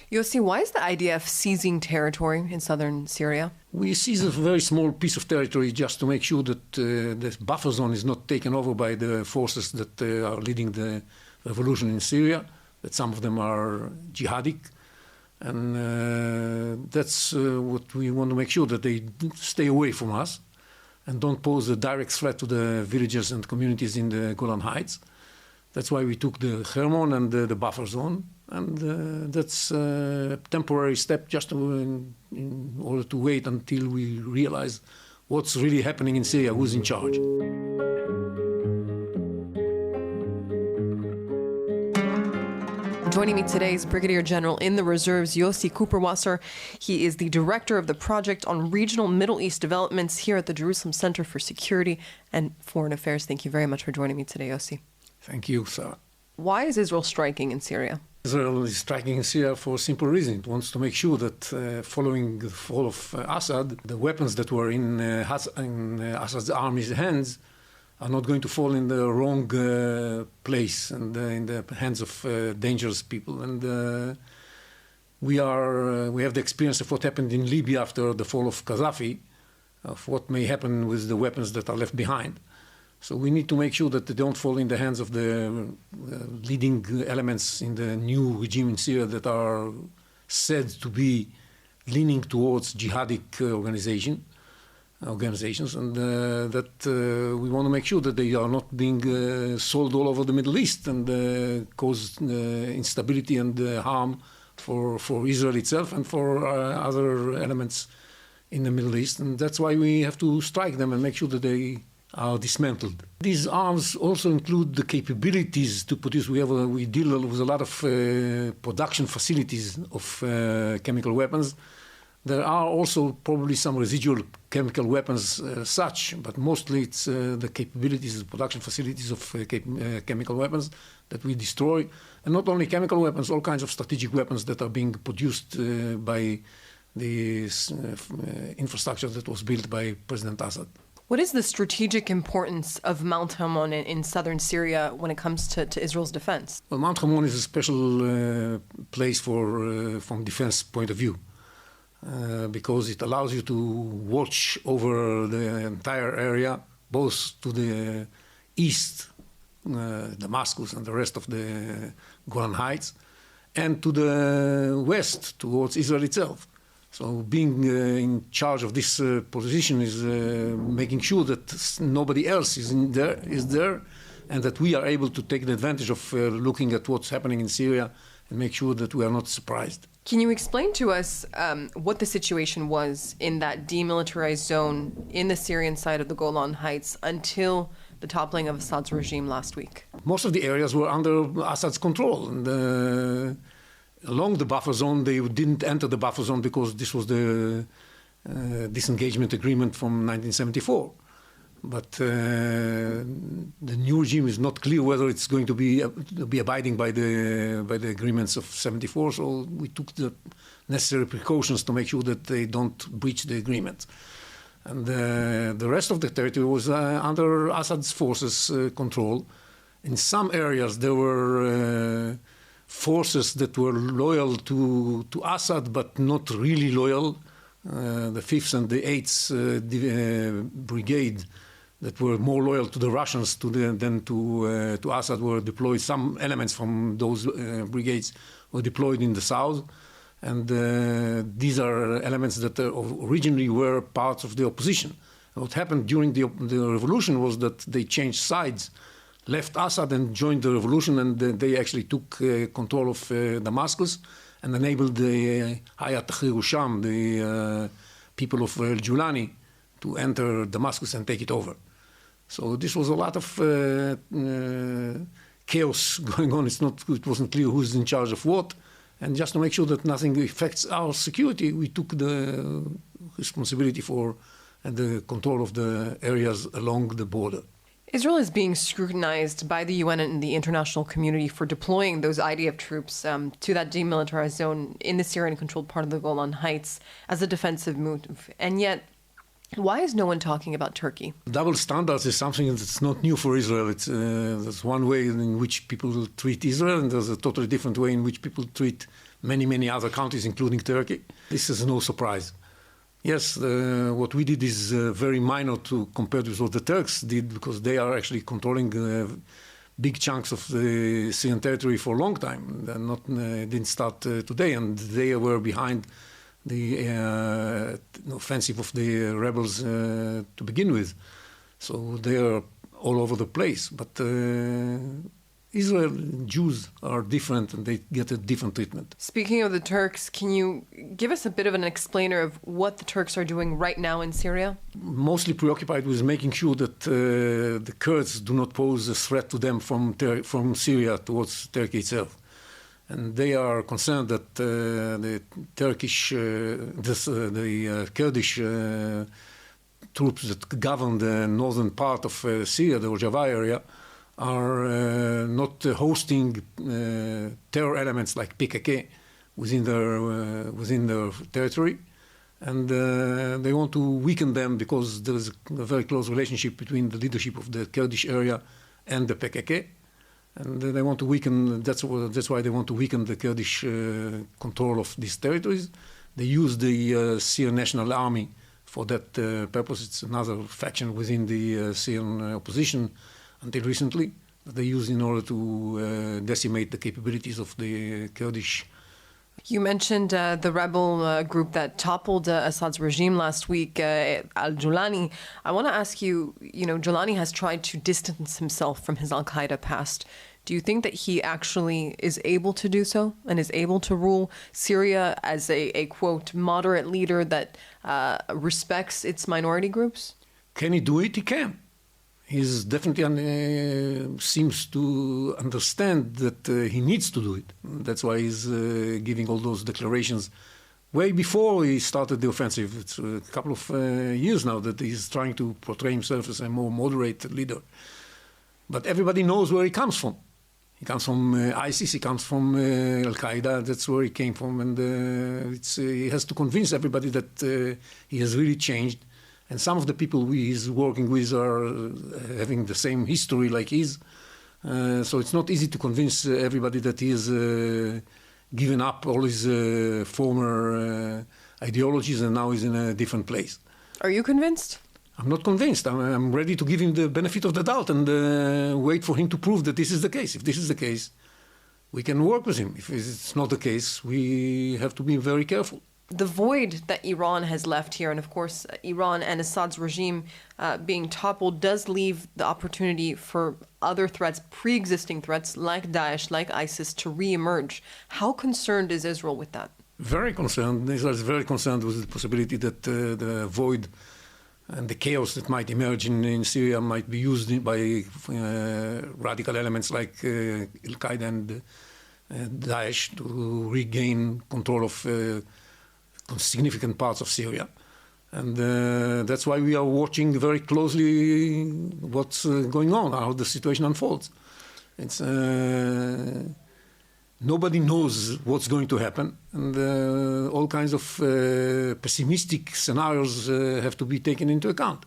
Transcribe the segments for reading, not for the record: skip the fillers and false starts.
Yossi, why is the IDF seizing territory in southern Syria? We seize a very small piece of territory just to make sure that the buffer zone is not taken over by the forces that are leading the revolution in Syria, that some of them are jihadic. And that's what we want to make sure, that they stay away from us and don't pose a direct threat to the villages and communities in the Golan Heights. That's why we took the Hermon and the buffer zone. And that's a temporary step just in order to wait until we realize what's really happening in Syria, who's in charge. Joining me today is Brigadier General in the Reserves, Yossi Kuperwasser. He is the director of the Project on Regional Middle East Developments here at the Jerusalem Center for Security and Foreign Affairs. Thank you very much for joining me today, Yossi. Thank you, Sarah. Why is Israel striking in Syria? Israel is striking in Syria for a simple reason. It wants to make sure that following the fall of Assad, the weapons that were in Assad's army's hands are not going to fall in the wrong place and in the hands of dangerous people. And we have the experience of what happened in Libya after the fall of Gaddafi, of what may happen with the weapons that are left behind. So we need to make sure that they don't fall in the hands of the leading elements in the new regime in Syria that are said to be leaning towards jihadic organizations, and that we want to make sure that they are not being sold all over the Middle East and cause instability and harm for Israel itself and for other elements in the Middle East. And that's why we have to strike them and make sure that they are dismantled. These arms also include the capabilities to produce. We deal with a lot of production facilities of chemical weapons. There are also probably some residual chemical weapons but mostly it's the capabilities, the production facilities of chemical weapons that we destroy. And not only chemical weapons, all kinds of strategic weapons that are being produced by the infrastructure that was built by President Assad. What is the strategic importance of Mount Hermon in southern Syria when it comes to Israel's defense? Well, Mount Hermon is a special place from defense point of view because it allows you to watch over the entire area, both to the east, Damascus and the rest of the Golan Heights, and to the west, towards Israel itself. So being in charge of this position is making sure that nobody else is there, and that we are able to take the advantage of looking at what's happening in Syria and make sure that we are not surprised. Can you explain to us what the situation was in that demilitarized zone in the Syrian side of the Golan Heights until the toppling of Assad's regime last week? Most of the areas were under Assad's control. And, along the buffer zone, they didn't enter the buffer zone because this was the disengagement agreement from 1974. But the new regime is not clear whether it's going to be abiding by the agreements of 74. So we took the necessary precautions to make sure that they don't breach the agreement. And the rest of the territory was under Assad's forces' control. In some areas, there were forces that were loyal to Assad, but not really loyal. The 5th and the 8th Brigade that were more loyal to the Russians than to Assad were deployed. Some elements from those brigades were deployed in the south. And these are elements that originally were parts of the opposition. What happened during the revolution was that they changed sides, left Assad and joined the revolution, and they actually took control of Damascus and enabled the Hayat Tahrir Sham, the people of Julani, to enter Damascus and take it over. So this was a lot of chaos going on. It wasn't clear who's in charge of what. And just to make sure that nothing affects our security, we took the responsibility for the control of the areas along the border. Israel is being scrutinized by the UN and the international community for deploying those IDF troops to that demilitarized zone in the Syrian-controlled part of the Golan Heights as a defensive move. And yet, why is no one talking about Turkey? Double standards is something that's not new for Israel. There's one way in which people treat Israel, and there's a totally different way in which people treat many other countries, including Turkey. This is no surprise. Yes, what we did is very minor to compare with what the Turks did, because they are actually controlling big chunks of the Syrian territory for a long time. They didn't start today, and they were behind the offensive of the rebels to begin with. So they are all over the place. But Israel Jews are different, and they get a different treatment. Speaking of the Turks, can you give us a bit of an explainer of what the Turks are doing right now in Syria? Mostly preoccupied with making sure that the Kurds do not pose a threat to them from Syria towards Turkey itself. And they are concerned that the Kurdish troops that govern the northern part of Syria, the Rojava area, are not hosting terror elements like PKK within their territory, and they want to weaken them because there is a very close relationship between the leadership of the Kurdish area and the PKK, and they want to weaken. That's why they want to weaken the Kurdish control of these territories. They use the Syrian National Army for that purpose. It's another faction within the Syrian opposition. Until recently, that they used in order to decimate the capabilities of the Kurdish. You mentioned the rebel group that toppled Assad's regime last week, al-Julani. I want to ask you, Julani has tried to distance himself from his al-Qaeda past. Do you think that he actually is able to do so and is able to rule Syria as a quote, moderate leader that respects its minority groups? Can he do it? He can. He definitely seems to understand that he needs to do it. That's why he's giving all those declarations way before he started the offensive. It's a couple of years now that he's trying to portray himself as a more moderate leader. But everybody knows where he comes from. He comes from ISIS, he comes from Al-Qaeda, that's where he came from. And he has to convince everybody that he has really changed. And some of the people he's working with are having the same history like his. So it's not easy to convince everybody that he has given up all his former ideologies and now he's in a different place. Are you convinced? I'm not convinced. I'm ready to give him the benefit of the doubt and wait for him to prove that this is the case. If this is the case, we can work with him. If it's not the case, we have to be very careful. The void that Iran has left here, and of course Iran and Assad's regime being toppled, does leave the opportunity for other threats, pre-existing threats like Daesh, like ISIS, to re-emerge. How concerned is Israel with that? Very concerned. Israel is very concerned with the possibility that the void and the chaos that might emerge in Syria might be used by radical elements like Al-Qaeda and Daesh to regain control of significant parts of Syria. And that's why we are watching very closely what's going on, how the situation unfolds. It's nobody knows what's going to happen, and all kinds of pessimistic scenarios have to be taken into account.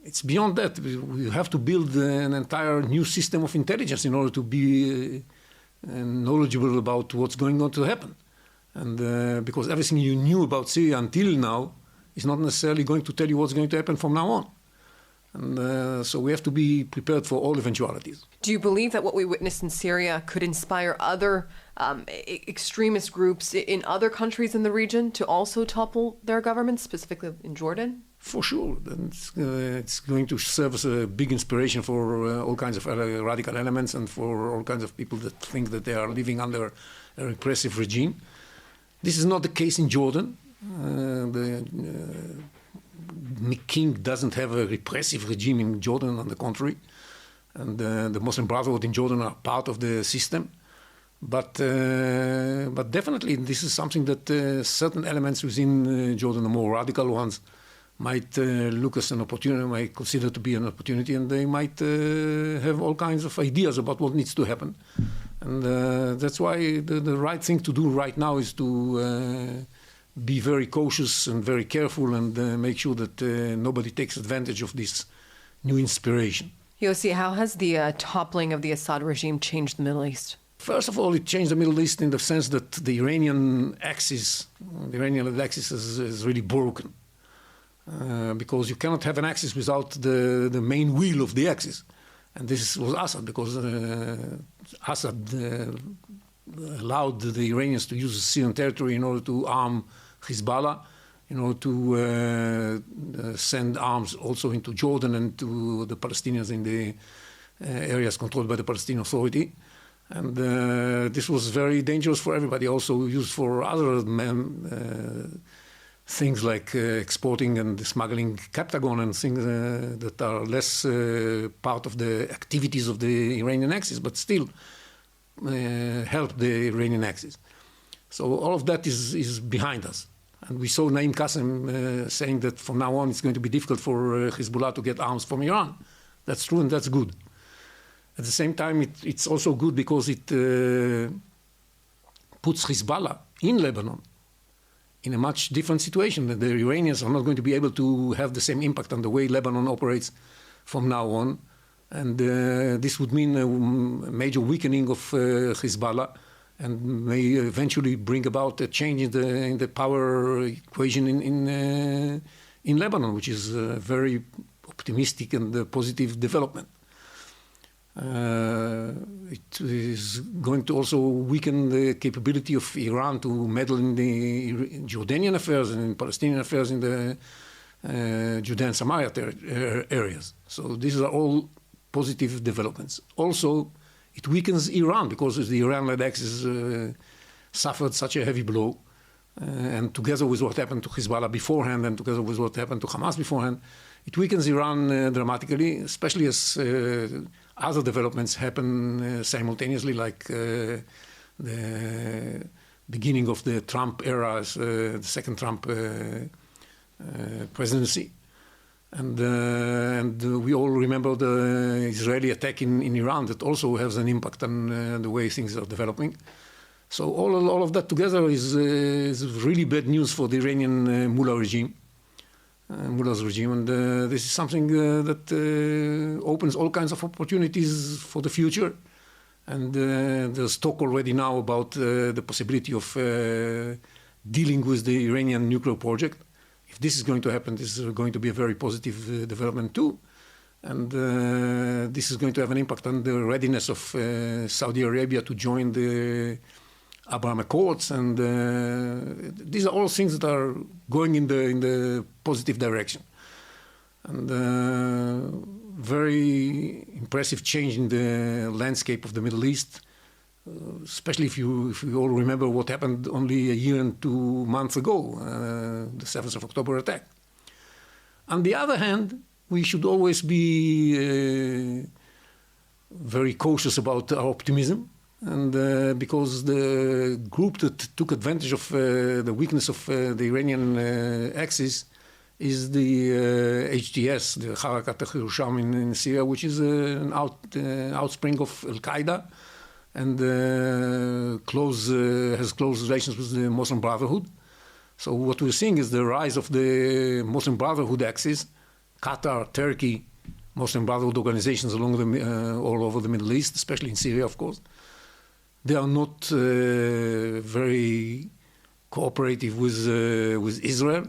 It's beyond that. We have to build an entire new system of intelligence in order to be knowledgeable about what's going on to happen. And because everything you knew about Syria until now is not necessarily going to tell you what's going to happen from now on. And so we have to be prepared for all eventualities. Do you believe that what we witnessed in Syria could inspire other extremist groups in other countries in the region to also topple their governments, specifically in Jordan? For sure. It's going to serve as a big inspiration for all kinds of radical elements and for all kinds of people that think that they are living under a repressive regime. This is not the case in Jordan. The king doesn't have a repressive regime in Jordan, on the contrary. And the Muslim Brotherhood in Jordan are part of the system. But definitely this is something that certain elements within Jordan, the more radical ones, might look as an opportunity, might consider to be an opportunity, and they might have all kinds of ideas about what needs to happen. And that's why the right thing to do right now is to be very cautious and very careful and make sure that nobody takes advantage of this new inspiration. Yossi, how has the toppling of the Assad regime changed the Middle East? First of all, it changed the Middle East in the sense that the Iranian axis is really broken. Because you cannot have an axis without the main wheel of the axis. And this was Assad, because Assad allowed the Iranians to use Syrian territory in order to arm Hezbollah, in order to send arms also into Jordan and to the Palestinians in the areas controlled by the Palestinian Authority. And this was very dangerous for everybody, also used for other things like exporting and smuggling Captagon and things that are less part of the activities of the Iranian axis, but still help the Iranian axis. So all of that is behind us. And we saw Naim Qassem saying that from now on it's going to be difficult for Hezbollah to get arms from Iran. That's true and that's good. At the same time, it's also good because it puts Hezbollah in Lebanon in a much different situation. The Iranians are not going to be able to have the same impact on the way Lebanon operates from now on. And this would mean a major weakening of Hezbollah and may eventually bring about a change in the power equation in Lebanon, which is a very optimistic and positive development. It is going to also weaken the capability of Iran to meddle in the Jordanian affairs and in Palestinian affairs in the Judea and Samaria areas. So these are all positive developments. Also, it weakens Iran because the Iran-led axis suffered such a heavy blow. And together with what happened to Hezbollah beforehand and together with what happened to Hamas beforehand, it weakens Iran dramatically, especially as other developments happen simultaneously, like the beginning of the Trump era, the second Trump presidency. And we all remember the Israeli attack in Iran that also has an impact on the way things are developing. So all of that together is really bad news for the Iranian Mullah's regime. And this is something that opens all kinds of opportunities for the future. And there's talk already now about the possibility of dealing with the Iranian nuclear project. If this is going to happen, this is going to be a very positive development too. And this is going to have an impact on the readiness of Saudi Arabia to join the Abraham Accords, and these are all things that are going in the positive direction. And very impressive change in the landscape of the Middle East, especially if you all remember what happened only a year and 2 months ago, the 7th of October attack. On the other hand, we should always be very cautious about our optimism. And because the group that took advantage of the weakness of the Iranian axis is the HTS, the Harakat al-Sham in Syria, which is an outspring of Al-Qaeda and has close relations with the Muslim Brotherhood. So what we're seeing is the rise of the Muslim Brotherhood axis, Qatar, Turkey, Muslim Brotherhood organizations all over the Middle East, especially in Syria, of course. They are not very cooperative with Israel.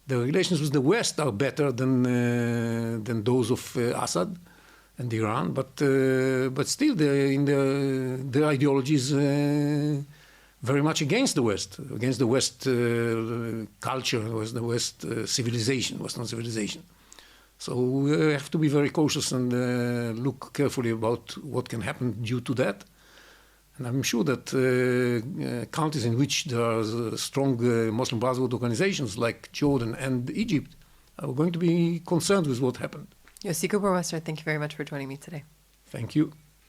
The relations with the West are better than those of Assad and Iran, but still their ideology is very much against the West culture, the West civilization, Western civilization. So we have to be very cautious and look carefully about what can happen due to that. And I'm sure that countries in which there are strong Muslim Brotherhood organizations like Jordan and Egypt are going to be concerned with what happened. Yossi Kuperwasser, thank you very much for joining me today. Thank you.